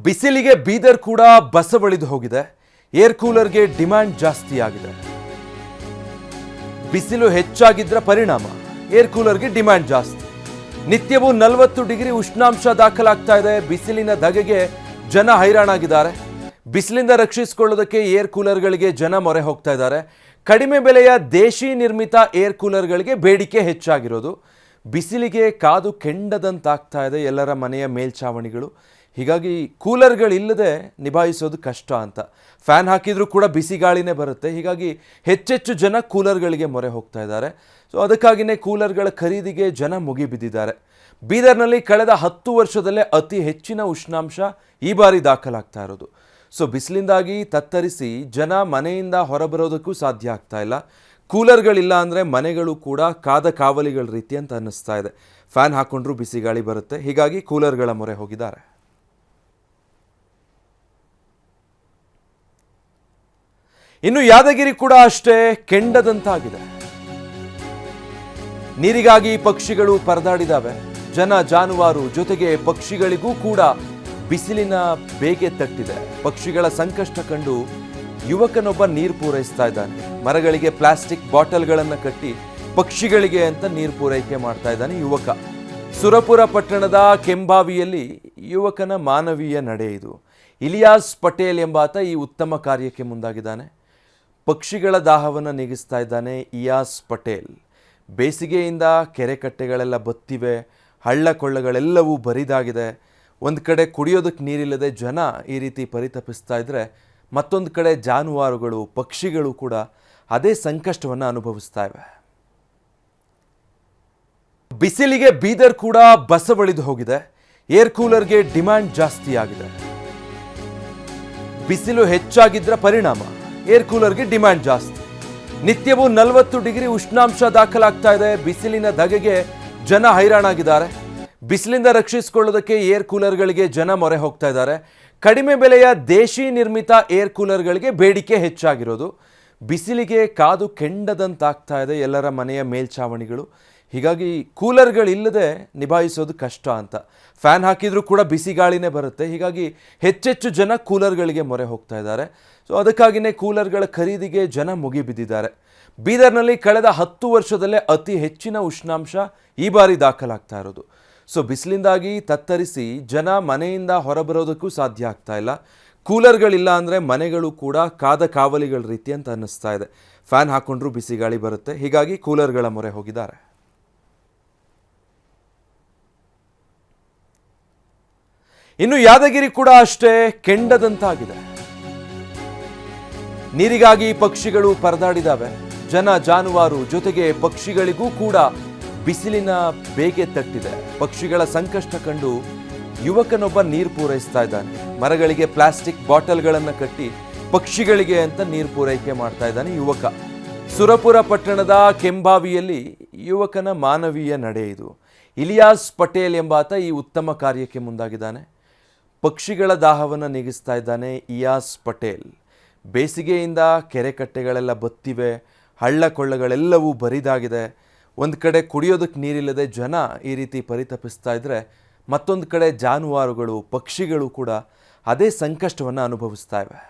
ಬಿಸಿಲಿಗೆ ಬೀದರ್ ಕೂಡ ಬಸವಳಿದು ಹೋಗಿದೆ. ಏರ್ ಕೂಲರ್ಗೆ ಡಿಮ್ಯಾಂಡ್ ಜಾಸ್ತಿ ಆಗಿದೆ. ಬಿಸಿಲು ಹೆಚ್ಚಾಗಿದ್ದರ ಪರಿಣಾಮ ಏರ್ ಕೂಲರ್ಗೆ ಡಿಮ್ಯಾಂಡ್ ಜಾಸ್ತಿ. ನಿತ್ಯವೂ 40 ಡಿಗ್ರಿ ಉಷ್ಣಾಂಶ ದಾಖಲಾಗ್ತಾ ಇದೆ. ಬಿಸಿಲಿನ ಧಗೆಗೆ ಜನ ಹೈರಾಣಾಗಿದ್ದಾರೆ. ಬಿಸಿಲಿಂದ ರಕ್ಷಿಸಿಕೊಳ್ಳೋದಕ್ಕೆ ಏರ್ ಕೂಲರ್ಗಳಿಗೆ ಜನ ಮೊರೆ ಹೋಗ್ತಾ ಇದ್ದಾರೆ. ಕಡಿಮೆ ಬೆಲೆಯ ದೇಶಿ ನಿರ್ಮಿತ ಏರ್ ಕೂಲರ್ಗಳಿಗೆ ಬೇಡಿಕೆ ಹೆಚ್ಚಾಗಿರೋದು. ಬಿಸಿಲಿಗೆ ಕಾದು ಕೆಂಡದಂತಾಗ್ತಾ ಇದೆ ಎಲ್ಲರ ಮನೆಯ ಮೇಲ್ಛಾವಣಿಗಳು. ಹೀಗಾಗಿ ಕೂಲರ್ಗಳಿಲ್ಲದೆ ನಿಭಾಯಿಸೋದು ಕಷ್ಟ ಅಂತ. ಫ್ಯಾನ್ ಹಾಕಿದರೂ ಕೂಡ ಬಿಸಿ ಗಾಳಿನೇ ಬರುತ್ತೆ. ಹೀಗಾಗಿ ಹೆಚ್ಚೆಚ್ಚು ಜನ ಕೂಲರ್ಗಳಿಗೆ ಮೊರೆ ಹೋಗ್ತಾ ಇದ್ದಾರೆ. ಸೊ ಅದಕ್ಕಾಗಿಯೇ ಕೂಲರ್ಗಳ ಖರೀದಿಗೆ ಜನ ಮುಗಿಬಿದ್ದಿದ್ದಾರೆ. ಬೀದರ್ನಲ್ಲಿ ಕಳೆದ 10 ವರ್ಷದಲ್ಲೇ ಅತಿ ಹೆಚ್ಚಿನ ಉಷ್ಣಾಂಶ ಈ ಬಾರಿ ದಾಖಲಾಗ್ತಾ ಇರೋದು. ಸೊ ಬಿಸಿಲಿಂದಾಗಿ ತತ್ತರಿಸಿ ಜನ ಮನೆಯಿಂದ ಹೊರಬರೋದಕ್ಕೂ ಸಾಧ್ಯ ಆಗ್ತಾ ಇಲ್ಲ. ಕೂಲರ್ಗಳಿಲ್ಲ ಅಂದರೆ ಮನೆಗಳು ಕೂಡ ಕಾದ ಕಾವಲಿಗಳ ರೀತಿ ಅಂತ ಅನ್ನಿಸ್ತಾ ಇದೆ. ಫ್ಯಾನ್ ಹಾಕೊಂಡ್ರೂ ಬಿಸಿ ಗಾಳಿ ಬರುತ್ತೆ. ಹೀಗಾಗಿ ಕೂಲರ್ಗಳ ಮೊರೆ ಹೋಗಿದ್ದಾರೆ. ಇನ್ನು ಯಾದಗಿರಿ ಕೂಡ ಅಷ್ಟೇ ಕೆಂಡದಂತಾಗಿದೆ. ನೀರಿಗಾಗಿ ಪಕ್ಷಿಗಳು ಪರದಾಡಿದಾವೆ. ಜನ ಜಾನುವಾರು ಜೊತೆಗೆ ಪಕ್ಷಿಗಳಿಗೂ ಕೂಡ ಬಿಸಿಲಿನ ಬೇಗೆ ತಟ್ಟಿದೆ. ಪಕ್ಷಿಗಳ ಸಂಕಷ್ಟ ಕಂಡು ಯುವಕನೊಬ್ಬ ನೀರು ಪೂರೈಸ್ತಾ ಇದ್ದಾನೆ. ಮರಗಳಿಗೆ ಪ್ಲಾಸ್ಟಿಕ್ ಬಾಟಲ್ಗಳನ್ನು ಕಟ್ಟಿ ಪಕ್ಷಿಗಳಿಗೆ ಅಂತ ನೀರು ಪೂರೈಕೆ ಮಾಡ್ತಾ ಇದ್ದಾನೆ ಯುವಕ. ಸುರಪುರ ಪಟ್ಟಣದ ಕೆಂಬಾವಿಯಲ್ಲಿ ಯುವಕನ ಮಾನವೀಯ ನಡೆ ಇದು. ಇಲಿಯಾಸ್ ಪಟೇಲ್ ಎಂಬಾತ ಈ ಉತ್ತಮ ಕಾರ್ಯಕ್ಕೆ ಮುಂದಾಗಿದ್ದಾನೆ. ಪಕ್ಷಿಗಳ ದಾಹವನ್ನು ನೀಗಿಸ್ತಾ ಇದ್ದಾನೆ ಇಯಾಸ್ ಪಟೇಲ್. ಬೇಸಿಗೆಯಿಂದ ಕೆರೆ ಕಟ್ಟೆಗಳೆಲ್ಲ ಬತ್ತಿವೆ, ಹಳ್ಳ ಕೊಳ್ಳಗಳೆಲ್ಲವೂ ಬರಿದಾಗಿದೆ. ಒಂದು ಕಡೆ ಕುಡಿಯೋದಕ್ಕೆ ನೀರಿಲ್ಲದೆ ಜನ ಈ ರೀತಿ ಪರಿತಪಿಸ್ತಾ ಇದ್ದರೆ, ಮತ್ತೊಂದು ಕಡೆ ಜಾನುವಾರುಗಳು ಪಕ್ಷಿಗಳು ಕೂಡ ಅದೇ ಸಂಕಷ್ಟವನ್ನು ಅನುಭವಿಸ್ತಾ ಇವೆ. ಬಿಸಿಲಿಗೆ ಬೀದರ್ ಕೂಡ ಬಸವಳಿದು ಹೋಗಿದೆ. ಏರ್ ಕೂಲರ್ಗೆ ಡಿಮ್ಯಾಂಡ್ ಜಾಸ್ತಿ ಆಗಿದೆ. ಬಿಸಿಲು ಹೆಚ್ಚಾಗಿದ್ದರ ಪರಿಣಾಮ ಏರ್ ಕೂಲರ್ಗೆ ಡಿಮ್ಯಾಂಡ್ ಜಾಸ್ತಿ. ನಿತ್ಯವೂ 40 ಡಿಗ್ರಿ ಉಷ್ಣಾಂಶ ದಾಖಲಾಗ್ತಾ ಇದೆ. ಬಿಸಿಲಿನ ಧಗೆಗೆ ಜನ ಹೈರಾಣಾಗಿದ್ದಾರೆ. ಬಿಸಿಲಿಂದ ರಕ್ಷಿಸಿಕೊಳ್ಳೋದಕ್ಕೆ ಏರ್ ಕೂಲರ್ಗಳಿಗೆ ಜನ ಮೊರೆ ಹೋಗ್ತಾ ಇದ್ದಾರೆ. ಕಡಿಮೆ ಬೆಲೆಯ ದೇಶಿ ನಿರ್ಮಿತ ಏರ್ ಕೂಲರ್ಗಳಿಗೆ ಬೇಡಿಕೆ ಹೆಚ್ಚಾಗಿರೋದು. ಬಿಸಿಲಿಗೆ ಕಾದು ಕೆಂಡದಂತಾಗ್ತಾ ಇದೆ ಎಲ್ಲರ ಮನೆಯ ಮೇಲ್ಛಾವಣಿಗಳು. ಹೀಗಾಗಿ ಕೂಲರ್ಗಳಿಲ್ಲದೆ ನಿಭಾಯಿಸೋದು ಕಷ್ಟ ಅಂತ. ಫ್ಯಾನ್ ಹಾಕಿದರೂ ಕೂಡ ಬಿಸಿ ಗಾಳಿನೇ ಬರುತ್ತೆ. ಹೀಗಾಗಿ ಹೆಚ್ಚೆಚ್ಚು ಜನ ಕೂಲರ್ಗಳಿಗೆ ಮೊರೆ ಹೋಗ್ತಾ ಇದ್ದಾರೆ. ಸೊ ಅದಕ್ಕಾಗಿಯೇ ಕೂಲರ್ಗಳ ಖರೀದಿಗೆ ಜನ ಮುಗಿಬಿದ್ದಿದ್ದಾರೆ. ಬೀದರ್ನಲ್ಲಿ ಕಳೆದ 10 ವರ್ಷದಲ್ಲೇ ಅತಿ ಹೆಚ್ಚಿನ ಉಷ್ಣಾಂಶ ಈ ಬಾರಿ ದಾಖಲಾಗ್ತಾ ಇರೋದು. ಸೊ ಬಿಸಿಲಿಂದಾಗಿ ತತ್ತರಿಸಿ ಜನ ಮನೆಯಿಂದ ಹೊರಬರೋದಕ್ಕೂ ಸಾಧ್ಯ ಆಗ್ತಾ ಇಲ್ಲ. ಕೂಲರ್ಗಳಿಲ್ಲ ಅಂದರೆ ಮನೆಗಳು ಕೂಡ ಕಾದ ಕಾವಲಿಗಳ ರೀತಿ ಅಂತ ಅನ್ನಿಸ್ತಾ ಇದೆ. ಫ್ಯಾನ್ ಹಾಕೊಂಡ್ರೂ ಬಿಸಿ ಗಾಳಿ ಬರುತ್ತೆ. ಹೀಗಾಗಿ ಕೂಲರ್ಗಳ ಮೊರೆ ಹೋಗಿದ್ದಾರೆ. ಇನ್ನು ಯಾದಗಿರಿ ಕೂಡ ಅಷ್ಟೇ ಕೆಂಡದಂತಾಗಿದೆ. ನೀರಿಗಾಗಿ ಪಕ್ಷಿಗಳು ಪರದಾಡಿದಾವೆ. ಜನ ಜಾನುವಾರು ಜೊತೆಗೆ ಪಕ್ಷಿಗಳಿಗೂ ಕೂಡ ಬಿಸಿಲಿನ ಬೇಗೆ ತಟ್ಟಿದೆ. ಪಕ್ಷಿಗಳ ಸಂಕಷ್ಟ ಕಂಡು ಯುವಕನೊಬ್ಬ ನೀರು ಪೂರೈಸ್ತಾ ಇದ್ದಾನೆ. ಮರಗಳಿಗೆ ಪ್ಲಾಸ್ಟಿಕ್ ಬಾಟಲ್ಗಳನ್ನು ಕಟ್ಟಿ ಪಕ್ಷಿಗಳಿಗೆ ಅಂತ ನೀರು ಪೂರೈಕೆ ಮಾಡ್ತಾ ಇದ್ದಾನೆ ಯುವಕ. ಸುರಪುರ ಪಟ್ಟಣದ ಕೆಂಬಾವಿಯಲ್ಲಿ ಯುವಕನ ಮಾನವೀಯ ನಡೆ ಇದು. ಇಲಿಯಾಸ್ ಪಟೇಲ್ ಎಂಬಾತ ಈ ಉತ್ತಮ ಕಾರ್ಯಕ್ಕೆ ಮುಂದಾಗಿದ್ದಾನೆ. ಪಕ್ಷಿಗಳ ದಾಹವನ್ನು ನೀಗಿಸ್ತಾ ಇದ್ದಾನೆ ಇಯಾಸ್ ಪಟೇಲ್. ಬೇಸಿಗೆಯಿಂದ ಕೆರೆ ಕಟ್ಟೆಗಳೆಲ್ಲ ಬತ್ತಿವೆ, ಹಳ್ಳ ಕೊಳ್ಳಗಳೆಲ್ಲವೂ ಬರಿದಾಗಿದೆ. ಒಂದು ಕಡೆ ಕುಡಿಯೋದಕ್ಕೆ ನೀರಿಲ್ಲದೆ ಜನ ಈ ರೀತಿ ಪರಿತಪಿಸ್ತಾ ಇದ್ದರೆ, ಮತ್ತೊಂದು ಕಡೆ ಜಾನುವಾರುಗಳು ಪಕ್ಷಿಗಳು ಕೂಡ ಅದೇ ಸಂಕಷ್ಟವನ್ನು ಅನುಭವಿಸ್ತಾ ಇವೆ.